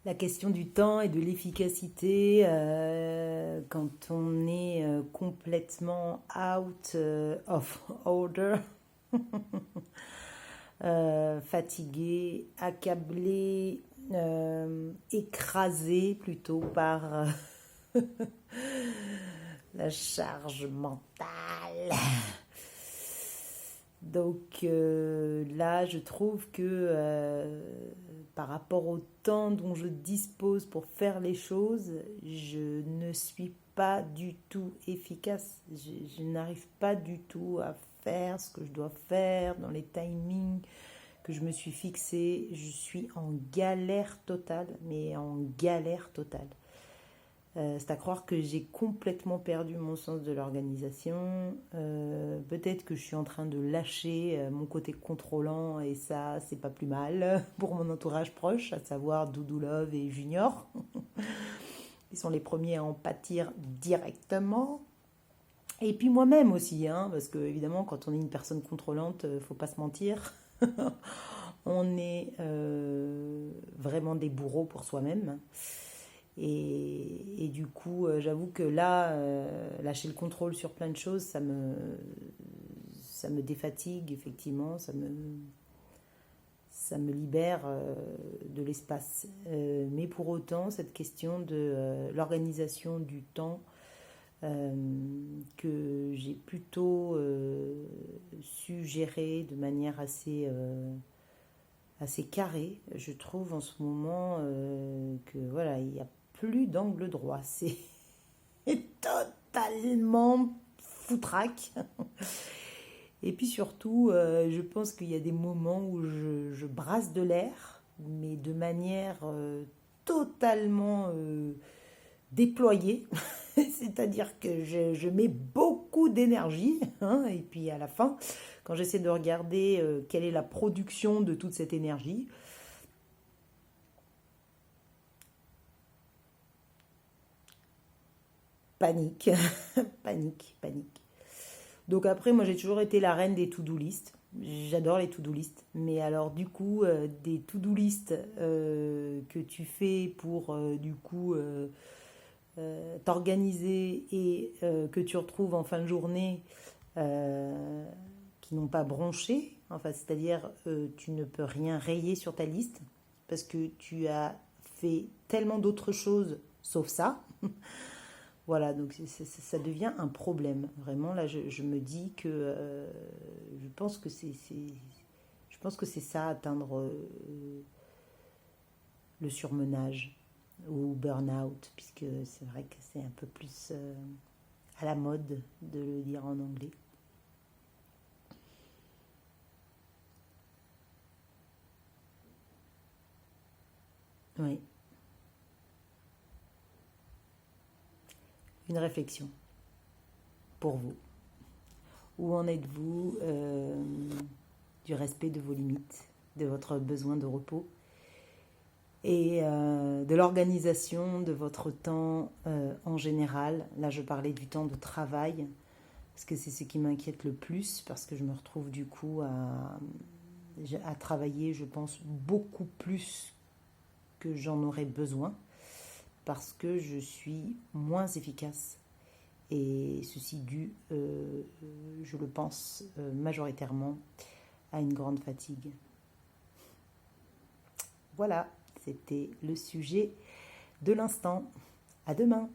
La question du temps et de l'efficacité, quand on est complètement out of order, fatigué, accablé, écrasé plutôt par la charge mentale. Donc là, je trouve que par rapport au temps dont je dispose pour faire les choses, je ne suis pas du tout efficace. Je n'arrive pas du tout à faire ce que je dois faire dans les timings que je me suis fixé. Je suis en galère totale, mais en galère totale. C'est à croire que j'ai complètement perdu mon sens de l'organisation. Peut-être que je suis en train de lâcher mon côté contrôlant et ça, c'est pas plus mal pour mon entourage proche, à savoir Doudou Love et Junior. Ils sont les premiers à en pâtir directement. Et puis moi-même aussi, hein, parce que évidemment, quand on est une personne contrôlante, faut pas se mentir. On est vraiment des bourreaux pour soi-même. Et du coup, j'avoue que là, lâcher le contrôle sur plein de choses, ça me défatigue, effectivement, ça me libère de l'espace. Mais pour autant, cette question de l'organisation du temps, que j'ai plutôt su gérer de manière assez carrée, je trouve en ce moment que voilà, il y a plus d'angle droit. C'est totalement foutraque. Et puis surtout, je pense qu'il y a des moments où je brasse de l'air, mais de manière totalement déployée. C'est-à-dire que je mets beaucoup d'énergie, hein, et puis à la fin, quand j'essaie de regarder quelle est la production de toute cette énergie, panique, panique, panique. Donc après, moi j'ai toujours été la reine des to-do list. J'adore les to-do list. Mais alors du coup, des to-do list que tu fais pour du coup t'organiser et que tu retrouves en fin de journée euh, qui n'ont pas bronché, enfin, c'est-à-dire tu ne peux rien rayer sur ta liste parce que tu as fait tellement d'autres choses sauf ça. Voilà, donc ça devient un problème. Vraiment, là, je me dis que je pense que je pense que c'est ça, atteindre le surmenage ou burn-out, puisque c'est vrai que c'est un peu plus à la mode de le dire en anglais. Oui, une réflexion pour vous. Où en êtes-vous du respect de vos limites, de votre besoin de repos et de l'organisation de votre temps en général? Là, je parlais du temps de travail, parce que c'est ce qui m'inquiète le plus, parce que je me retrouve du coup à travailler, je pense, beaucoup plus que j'en aurais besoin, parce que je suis moins efficace. Et ceci dû, je le pense, majoritairement à une grande fatigue. Voilà, c'était le sujet de l'instant. À demain!